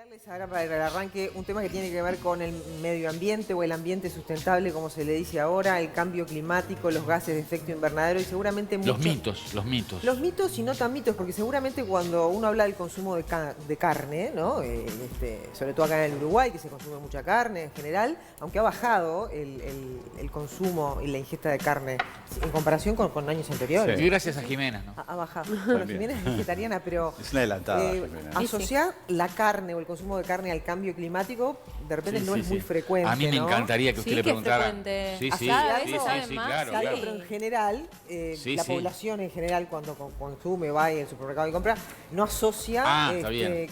plantearles ahora para el arranque un tema que tiene que ver con el medio ambiente o el ambiente sustentable, como se le dice ahora, el cambio climático, los gases de efecto invernadero y seguramente Los mitos. Los mitos y no tan mitos, porque seguramente cuando uno habla del consumo de carne, ¿no? Sobre todo acá en el Uruguay, que se consume mucha carne en general, aunque ha bajado el consumo y la ingesta de carne en comparación con años anteriores. Sí. Y gracias a Jimena, ¿no? Ha bajado. Bueno, Jimena es vegetariana, pero es una adelantada, Jimena. Asociar la carne o el consumo de carne al cambio climático de repente no es muy frecuente. A mí me encantaría que usted le preguntara. Sí, claro. Pero en general, la población en general cuando consume, va al supermercado y compra, no asocia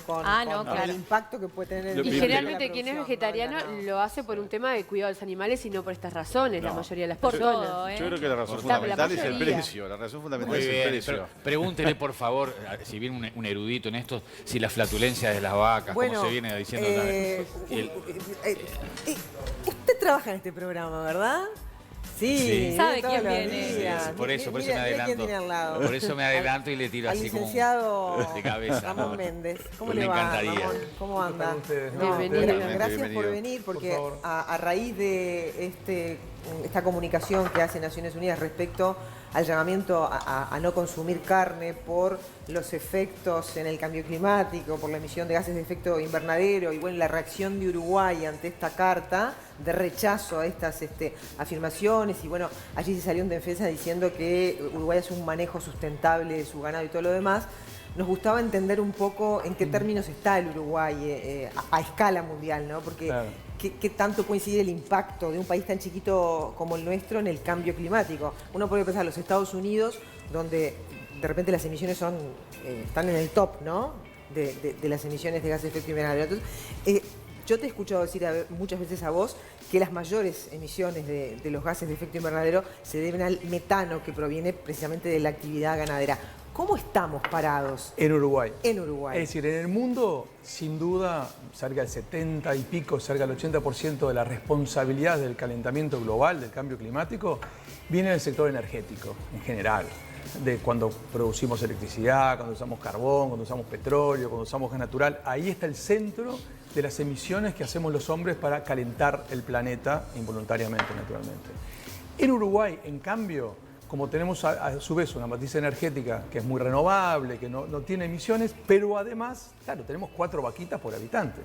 con el impacto que puede tener. Y generalmente quien es vegetariano lo hace por un tema de cuidado de los animales y no por estas razones, la mayoría de las personas. Yo creo que la razón fundamental es el precio. La razón fundamental es el precio. Pregúntele, por favor, si viene un erudito en esto, si la flatulencia de las vacas, como se viene diciendo. Usted trabaja en este programa, ¿verdad? Sí. ¿Sabe quién viene? Por eso me adelanto. Por eso me adelanto y le tiro así como de cabeza. Ramón Méndez. ¿Cómo le me va, encantaría. Ramón? ¿Cómo anda? Bienvenido. Gracias por venir, porque a raíz de esta comunicación que hace Naciones Unidas respecto al llamamiento a no consumir carne por los efectos en el cambio climático, por la emisión de gases de efecto invernadero y bueno, la reacción de Uruguay ante esta carta de rechazo a estas afirmaciones y bueno, allí se salió en defensa diciendo que Uruguay hace un manejo sustentable de su ganado y todo lo demás. Nos gustaba entender un poco en qué términos está el Uruguay a escala mundial, ¿no? Porque claro. ¿Qué tanto coincide el impacto de un país tan chiquito como el nuestro en el cambio climático? Uno puede pensar en los Estados Unidos, donde de repente las emisiones están en el top, ¿no? De las emisiones de gases de efecto invernadero. Entonces, yo te he escuchado decir muchas veces a vos que las mayores emisiones de los gases de efecto invernadero se deben al metano que proviene precisamente de la actividad ganadera. ¿Cómo estamos parados? En Uruguay. En Uruguay. Es decir, en el mundo, sin duda, cerca del 70 y pico, cerca del 80% de la responsabilidad del calentamiento global, del cambio climático, viene del sector energético, en general. De cuando producimos electricidad, cuando usamos carbón, cuando usamos petróleo, cuando usamos gas natural. Ahí está el centro de las emisiones que hacemos los hombres para calentar el planeta involuntariamente, naturalmente. En Uruguay, en cambio, como tenemos a su vez una matriz energética que es muy renovable, que no tiene emisiones, pero además, claro, tenemos 4 vaquitas por habitante.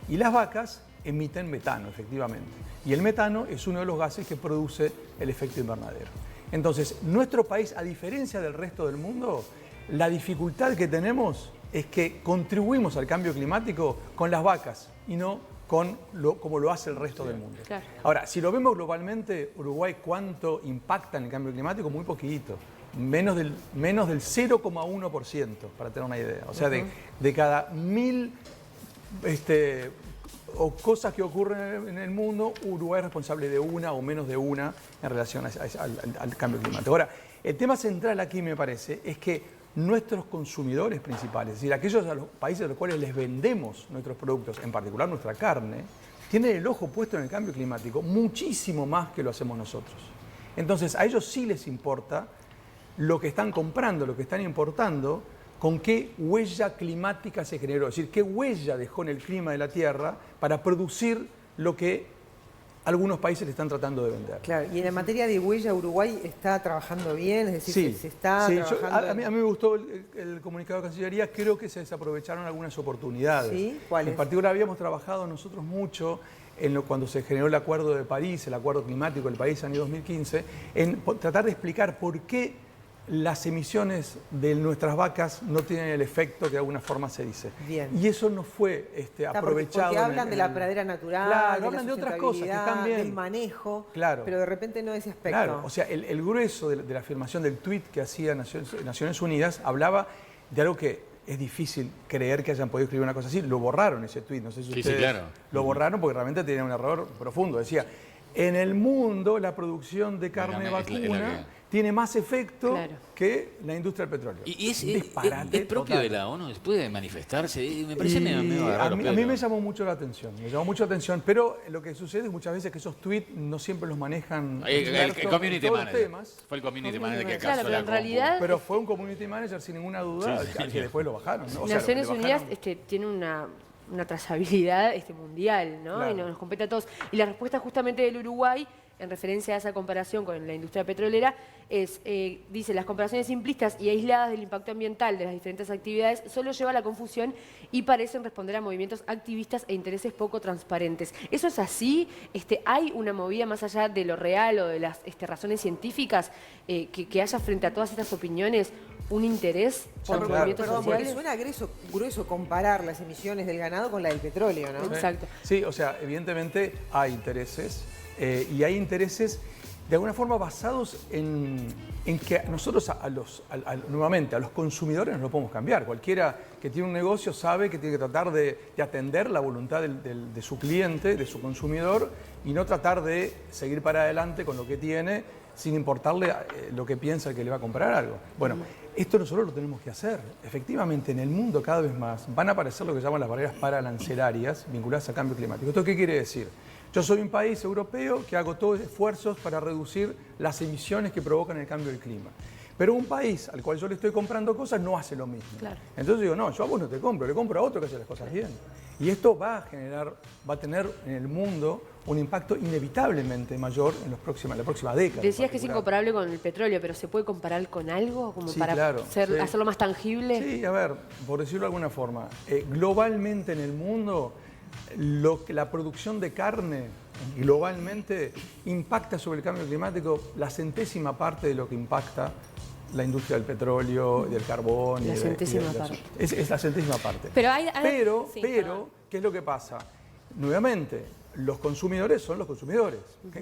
Y las vacas emiten metano, efectivamente. Y el metano es uno de los gases que produce el efecto invernadero. Entonces, nuestro país, a diferencia del resto del mundo, la dificultad que tenemos es que contribuimos al cambio climático con las vacas y no como lo hace el resto del mundo. Claro. Ahora, si lo vemos globalmente, Uruguay, ¿cuánto impacta en el cambio climático? Muy poquito. Menos del 0,1%, para tener una idea. O sea, de cada 1000 cosas que ocurren en el mundo, Uruguay es responsable de una o menos de una en relación al cambio climático. Ahora, el tema central aquí, me parece, es que nuestros consumidores principales, es decir, aquellos a los países a los cuales les vendemos nuestros productos, en particular nuestra carne, tienen el ojo puesto en el cambio climático muchísimo más que lo hacemos nosotros. Entonces, a ellos sí les importa lo que están comprando, lo que están importando, con qué huella climática se generó, es decir, qué huella dejó en el clima de la Tierra para producir lo que algunos países le están tratando de vender. Claro, y en la materia de huella, Uruguay está trabajando bien, es decir, se está trabajando... A mí me gustó el comunicado de Cancillería, creo que se desaprovecharon algunas oportunidades. ¿Sí? ¿Cuáles? En particular, habíamos trabajado nosotros mucho cuando se generó el Acuerdo de París, el Acuerdo Climático del París, año 2015, en tratar de explicar por qué las emisiones de nuestras vacas no tienen el efecto que de alguna forma se dice. Bien. Y eso no fue aprovechado. Porque hablan de la pradera natural, claro, hablan de otras cosas que están bien. Del manejo, claro. Pero de repente no ese aspecto. Claro, o sea, el grueso de la afirmación del tuit que hacía Naciones Unidas hablaba de algo que es difícil creer que hayan podido escribir una cosa así. Lo borraron ese tuit, no sé si ustedes lo borraron porque realmente tenía un error profundo. Decía, en el mundo la producción de carne vacuna tiene más efecto que la industria del petróleo. Y es propio de la ONU, puede manifestarse, me parece medio raro. A mí me llamó mucho la atención, pero lo que sucede muchas veces es que esos tweets no siempre los manejan el community manager. Fue el community manager que acaso pero en realidad, pero fue un community manager sin ninguna duda, que después lo bajaron, ¿no? Naciones Unidas tiene una trazabilidad mundial, ¿no? Claro. Y nos compete a todos. Y la respuesta justamente del Uruguay, en referencia a esa comparación con la industria petrolera, es, dice, las comparaciones simplistas y aisladas del impacto ambiental de las diferentes actividades solo lleva a la confusión y parecen responder a movimientos activistas e intereses poco transparentes. ¿Eso es así? ¿Hay una movida más allá de lo real o de las razones científicas que haya frente a todas estas opiniones un interés por los movimientos Porque sociales? suena grueso comparar las emisiones del ganado con la del petróleo, ¿no? Exacto. Sí, o sea, evidentemente hay intereses y hay intereses de alguna forma basados en que nosotros nuevamente a los consumidores no lo podemos cambiar. Cualquiera que tiene un negocio sabe que tiene que tratar de atender la voluntad de su cliente, de su consumidor, y no tratar de seguir para adelante con lo que tiene sin importarle lo que piensa el que le va a comprar algo. Bueno, esto nosotros lo tenemos que hacer. Efectivamente, en el mundo cada vez más van a aparecer lo que llaman las barreras pararancelarias vinculadas al cambio climático. ¿Esto qué quiere decir? Yo soy un país europeo que hago todos esfuerzos para reducir las emisiones que provocan el cambio del clima. Pero un país al cual yo le estoy comprando cosas no hace lo mismo. Claro. Entonces digo, no, yo a vos no te compro, le compro a otro que hace las cosas bien. Y esto va a tener en el mundo un impacto inevitablemente mayor en la próxima década. Decías que es incomparable con el petróleo, pero ¿se puede comparar con algo como Sí, para claro, hacerlo más tangible? Sí, a ver, por decirlo de alguna forma, globalmente en el mundo, la producción de carne globalmente impacta sobre el cambio climático la centésima parte de lo que impacta la industria del petróleo, del carbón. La centésima parte. Es la centésima parte. Pero, ¿qué es lo que pasa? Nuevamente, los consumidores son los consumidores.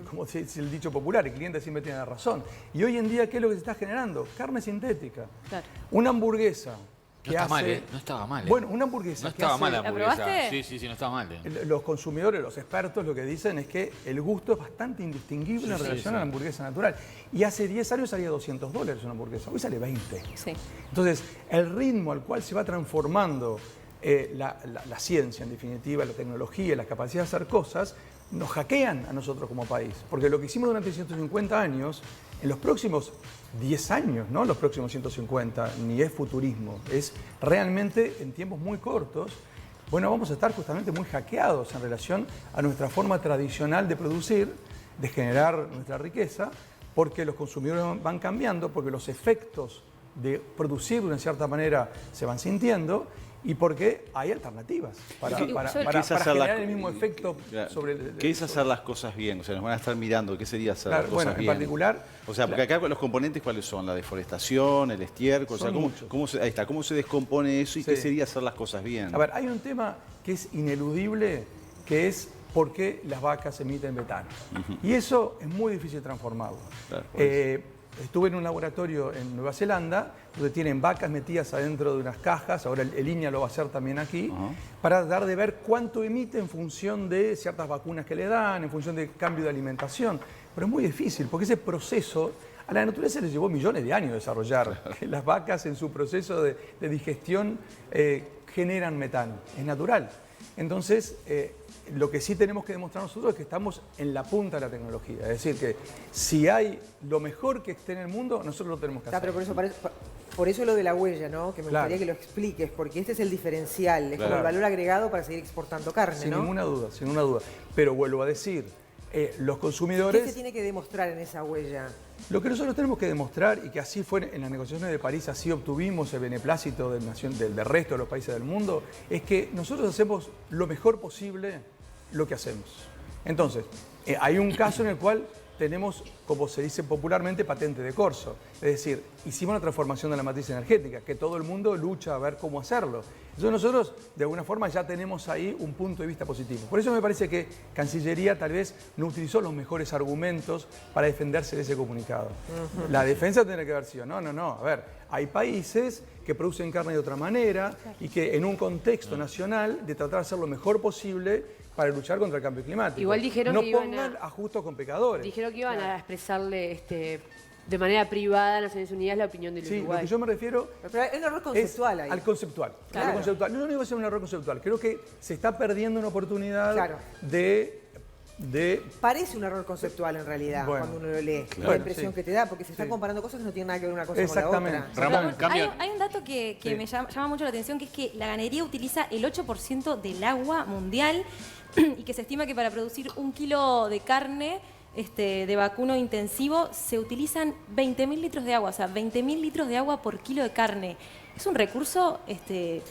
Como es el dicho popular, el cliente siempre tiene la razón. Y hoy en día, ¿qué es lo que se está generando? Carne sintética. Claro. Una hamburguesa. No está mal, no estaba mal. Bueno, una hamburguesa. No estaba mal la hamburguesa. probaste? Sí, no estaba mal. Los consumidores, los expertos, lo que dicen es que el gusto es bastante indistinguible en relación a la hamburguesa natural. Y hace 10 años salía $200 una hamburguesa, hoy sale 20. Sí. Entonces, el ritmo al cual se va transformando la ciencia, en definitiva, la tecnología, la capacidad de hacer cosas, nos hackean a nosotros como país. Porque lo que hicimos durante 150 años, en los próximos 10 años, no los próximos 150, ni es futurismo, es realmente en tiempos muy cortos, bueno, vamos a estar justamente muy hackeados en relación a nuestra forma tradicional de producir, de generar nuestra riqueza, porque los consumidores van cambiando, porque los efectos de producir de una cierta manera se van sintiendo y porque hay alternativas para generar el mismo efecto sobre el... ¿Qué es hacer las cosas bien? O sea, nos van a estar mirando, ¿qué sería hacer las cosas bueno, bien? en particular... O sea, porque acá los componentes, ¿cuáles son? La deforestación, el estiércol, ¿cómo se descompone eso y qué sería hacer las cosas bien? A ver, hay un tema que es ineludible, que es por qué las vacas emiten metano. Y eso es muy difícil transformarlo. Claro, estuve en un laboratorio en Nueva Zelanda, donde tienen vacas metidas adentro de unas cajas, ahora el INEA lo va a hacer también aquí, para tratar de ver cuánto emite en función de ciertas vacunas que le dan, en función del cambio de alimentación. Pero es muy difícil, porque ese proceso a la naturaleza les llevó millones de años desarrollar. Las vacas en su proceso de digestión generan metano, es natural. Entonces, lo que sí tenemos que demostrar nosotros es que estamos en la punta de la tecnología. Es decir, que si hay lo mejor que esté en el mundo, nosotros lo tenemos que hacer. Pero por eso lo de la huella, ¿no? Que me gustaría que lo expliques, porque este es el diferencial, es como el valor agregado para seguir exportando carne, sin ¿no? Ninguna duda, sin ninguna duda. Pero vuelvo a decir, los consumidores... ¿Qué se tiene que demostrar en esa huella? Lo que nosotros tenemos que demostrar, y que así fue en las negociaciones de París, así obtuvimos el beneplácito del resto de los países del mundo, es que nosotros hacemos lo mejor posible lo que hacemos. Entonces, hay un caso en el cual tenemos, como se dice popularmente, patente de corso. Es decir, hicimos la transformación de la matriz energética, que todo el mundo lucha a ver cómo hacerlo. Entonces nosotros, de alguna forma, ya tenemos ahí un punto de vista positivo. Por eso me parece que Cancillería tal vez no utilizó los mejores argumentos para defenderse de ese comunicado. La defensa tendría que haber sido, no. A ver, hay países que producen carne de otra manera y que en un contexto nacional de tratar de hacer lo mejor posible para luchar contra el cambio climático. Igual dijeron no que iban pongan a justos con pecadores. Dijeron que iban a expresarle de manera privada a Naciones Unidas la opinión del Sí, Uruguay. lo que yo me refiero Pero hay un error conceptual ahí. al conceptual. Claro. Al conceptual. No digo que sea un error conceptual. Creo que se está perdiendo una oportunidad de Parece un error conceptual en realidad, cuando uno lo lee. Claro. La impresión que te da, porque se están comparando cosas que no tienen nada que ver una cosa con la otra. Ramón, hay un dato que me llama mucho la atención, que es que la ganadería utiliza el 8% del agua mundial y que se estima que para producir 1 kilo de carne de vacuno intensivo se utilizan 20.000 litros de agua, o sea, 20.000 litros de agua por kilo de carne. Es un recurso que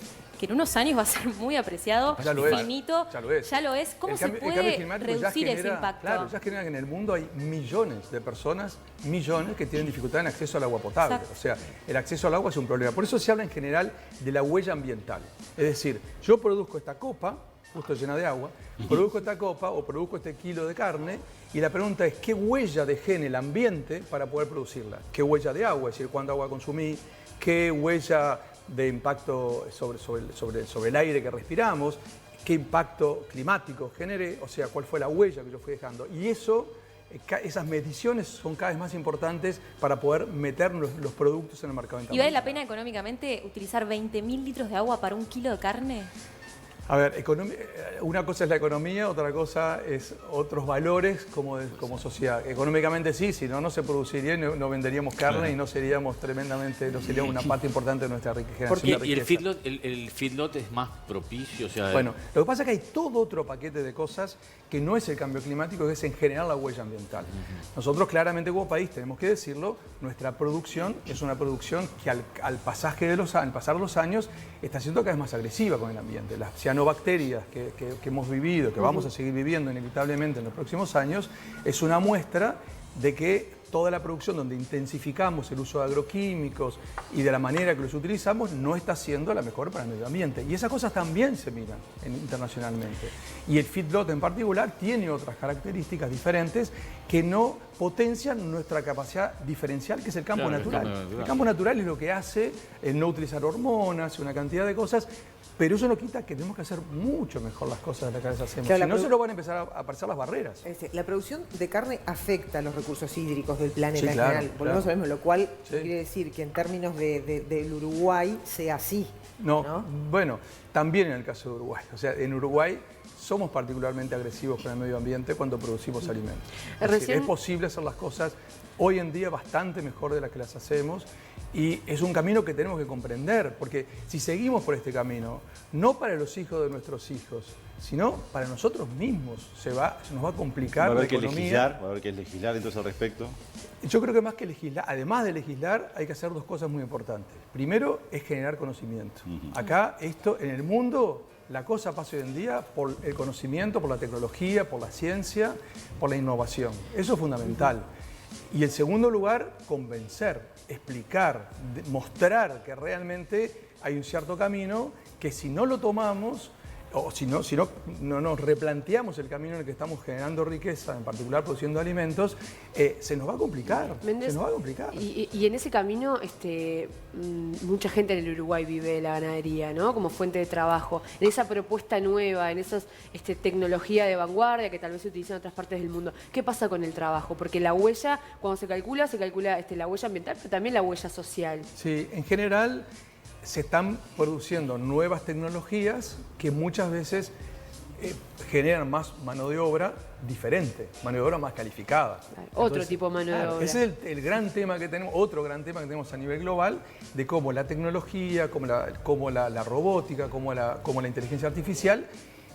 en unos años va a ser muy apreciado, finito. Ya lo es. ¿Cómo se puede reducir ese impacto? Claro, ya genera que en el mundo hay millones de personas, que tienen dificultad en acceso al agua potable. Exacto. O sea, el acceso al agua es un problema. Por eso se habla en general de la huella ambiental. Es decir, yo produzco esta copa, justo llena de agua, produzco esta copa o produzco este kilo de carne, y la pregunta es, ¿qué huella dejé en el ambiente para poder producirla? ¿Qué huella de agua? Es decir, ¿cuánta agua consumí? ¿Qué huella de impacto sobre el aire que respiramos? ¿Qué impacto climático generé? O sea, ¿cuál fue la huella que yo fui dejando? Y esas mediciones son cada vez más importantes para poder meter los productos en el mercado internacional. ¿Y vale la pena económicamente utilizar 20.000 litros de agua para 1 kilo de carne? A ver, una cosa es la economía, otra cosa es otros valores como sociedad. Económicamente sí, si no se produciría, no venderíamos carne y no seríamos una parte importante de nuestra generación de riqueza. ¿Y el feedlot es más propicio? O sea, bueno, lo que pasa es que hay todo otro paquete de cosas que no es el cambio climático, que es en general la huella ambiental. Nosotros claramente como país, tenemos que decirlo, nuestra producción es una producción que al pasar los años está siendo cada vez más agresiva con el ambiente. Las cianobacterias que hemos vivido, que vamos a seguir viviendo inevitablemente en los próximos años, es una muestra de que toda la producción donde intensificamos el uso de agroquímicos y de la manera que los utilizamos no está siendo la mejor para el medio ambiente. Y esas cosas también se miran internacionalmente. Y el feedlot en particular tiene otras características diferentes que no potencian nuestra capacidad diferencial, que es el campo natural. El campo natural es lo que hace el no utilizar hormonas, una cantidad de cosas. Pero eso no quita que tenemos que hacer mucho mejor las cosas de las que las hacemos. Claro, si no, se nos van a empezar a aparecer las barreras. La producción de carne afecta a los recursos hídricos del planeta en general. Volvemos a lo mismo, lo cual quiere decir que en términos del Uruguay sea así. No, bueno, también en el caso de Uruguay. O sea, en Uruguay somos particularmente agresivos con el medio ambiente cuando producimos alimentos. Es posible hacer las cosas hoy en día bastante mejor de las que las hacemos. Y es un camino que tenemos que comprender, porque si seguimos por este camino, no para los hijos de nuestros hijos, sino para nosotros mismos, se nos va a complicar la economía. Va a haber que legislar entonces al respecto. Yo creo que más que legislar, además de legislar, hay que hacer dos cosas muy importantes. Primero es generar conocimiento. Acá, en el mundo, la cosa pasa hoy en día por el conocimiento, por la tecnología, por la ciencia, por la innovación. Eso es fundamental. Y en segundo lugar, convencer, explicar, mostrar que realmente hay un cierto camino que si no lo tomamos o si no nos replanteamos el camino en el que estamos generando riqueza, en particular produciendo alimentos, se nos va a complicar. Méndez, y en ese camino, mucha gente en el Uruguay vive de la ganadería, ¿no? Como fuente de trabajo. En esa propuesta nueva, en esa tecnología de vanguardia que tal vez se utiliza en otras partes del mundo. ¿Qué pasa con el trabajo? Porque la huella, cuando se calcula la huella ambiental, pero también la huella social. Sí, en general se están produciendo nuevas tecnologías que muchas veces generan más mano de obra diferente, mano de obra más calificada. Otro tipo de mano de obra. Ese es el gran tema que tenemos, otro gran tema que tenemos a nivel global, de cómo la tecnología, cómo la robótica, cómo la inteligencia artificial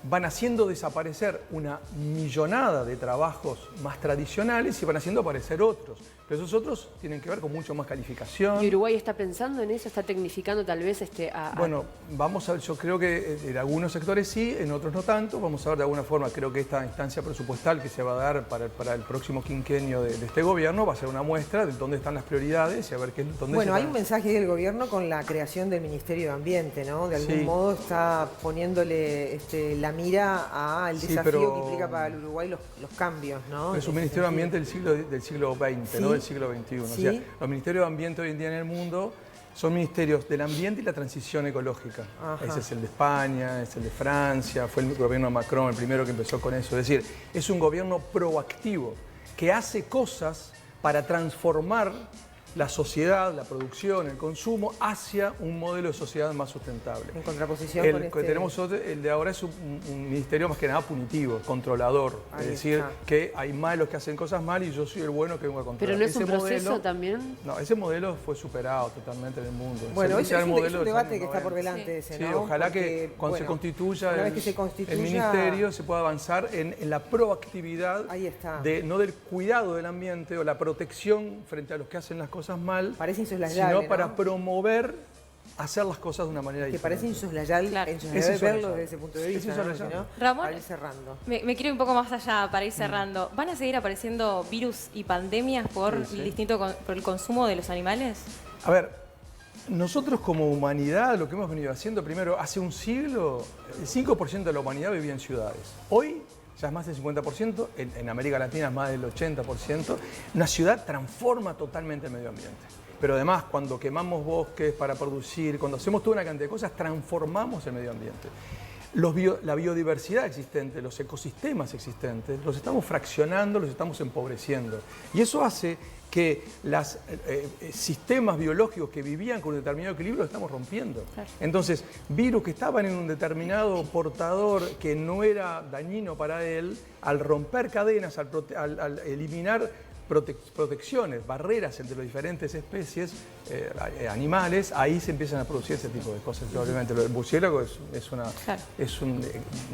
van haciendo desaparecer una millonada de trabajos más tradicionales y van haciendo aparecer otros. Pero esos otros tienen que ver con mucho más calificación. ¿Y Uruguay está pensando en eso? ¿Está tecnificando tal vez Bueno, vamos a ver, yo creo que en algunos sectores sí, en otros no tanto. Vamos a ver de alguna forma, creo que esta instancia presupuestal que se va a dar para el próximo quinquenio de este gobierno va a ser una muestra de dónde están las prioridades y a ver dónde. Bueno, hay un mensaje del gobierno con la creación del Ministerio de Ambiente, ¿no? De algún modo está poniéndole la mira al desafío que implica para el Uruguay los cambios, ¿no? Es un Ministerio de Ambiente del siglo XX, ¿no? Del siglo XXI. ¿Sí? O sea, los ministerios de ambiente hoy en día en el mundo son ministerios del ambiente y la transición ecológica. Ajá. Ese es el de España, es el de Francia, fue el gobierno de Macron el primero que empezó con eso. Es decir, es un gobierno proactivo que hace cosas para transformar la sociedad, la producción, el consumo, hacia un modelo de sociedad más sustentable. En contraposición con El que tenemos el de ahora es un ministerio más que nada punitivo, controlador. Ahí es decir, está. que hay malos que hacen cosas mal y yo soy el bueno que vengo a controlar. Pero no es Ese un proceso modelo, también. No, ese modelo fue superado totalmente en el mundo. Bueno, Ese es un modelo de los debate años que está por 90. delante ese, Sí, ¿no? ojalá Porque, que cuando se constituya, una vez que se constituya el ministerio se pueda avanzar en la proactividad Ahí está. no del cuidado del ambiente o la protección frente a los que hacen las cosas mal, Parece insoslayable, sino para ¿no? promover hacer las cosas de una manera Que diferente. parece insoslayable, Claro. insoslayable Es verlo insoslayable. desde ese punto de Es vista, ¿no? insoslayable. Si no, Ramón, para ir cerrando. Me quiero ir un poco más allá para ir cerrando. ¿Van a seguir apareciendo virus y pandemias por el consumo de los animales? A ver, nosotros como humanidad lo que hemos venido haciendo, primero, hace un siglo, el 5% de la humanidad vivía en ciudades. Hoy ya es más del 50%, en América Latina es más del 80%. Una ciudad transforma totalmente el medio ambiente. Pero además, cuando quemamos bosques para producir, cuando hacemos toda una cantidad de cosas, transformamos el medio ambiente. La biodiversidad existente, los ecosistemas existentes, los estamos fraccionando, los estamos empobreciendo. Y eso hace que los sistemas biológicos que vivían con un determinado equilibrio los estamos rompiendo. Claro. Entonces, virus que estaban en un determinado portador que no era dañino para él, al romper cadenas, al eliminar protecciones, barreras entre las diferentes especies animales, ahí se empiezan a producir ese tipo de cosas. Obviamente, lo del murciélago es un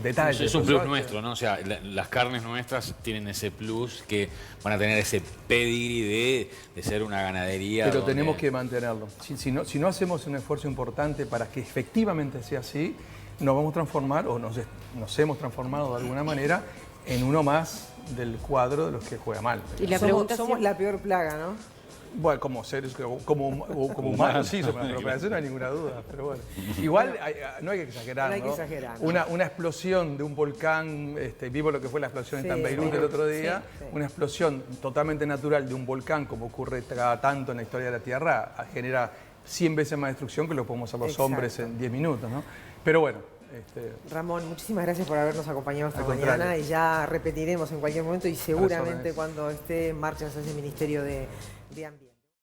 detalle. Es un plus nuestro, ¿no? O sea, las carnes nuestras tienen ese plus que van a tener ese pedigree de ser una ganadería. Pero donde... tenemos que mantenerlo. Si no hacemos un esfuerzo importante para que efectivamente sea así, nos vamos a transformar, o nos hemos transformado de alguna manera, en uno más del cuadro de los que juega mal. Y la pregunta Somos la peor plaga, ¿no? Bueno, como seres, como humanos, sí, somos la peor plaga, eso no hay ninguna duda. Pero bueno, igual no hay que exagerar, No hay que exagerar, ¿no? Una explosión de un volcán, vimos lo que fue la explosión Sí, en Beirut el otro día, sí. una explosión totalmente natural de un volcán, como ocurre cada tanto en la historia de la Tierra, genera 100 veces más destrucción que lo podemos hacer los Exacto. hombres en 10 minutos, ¿no? Pero bueno. Ramón, muchísimas gracias por habernos acompañado esta Al mañana contrario. y ya repetiremos en cualquier momento y seguramente órdenes. cuando esté en marcha ese Ministerio de Ambiente.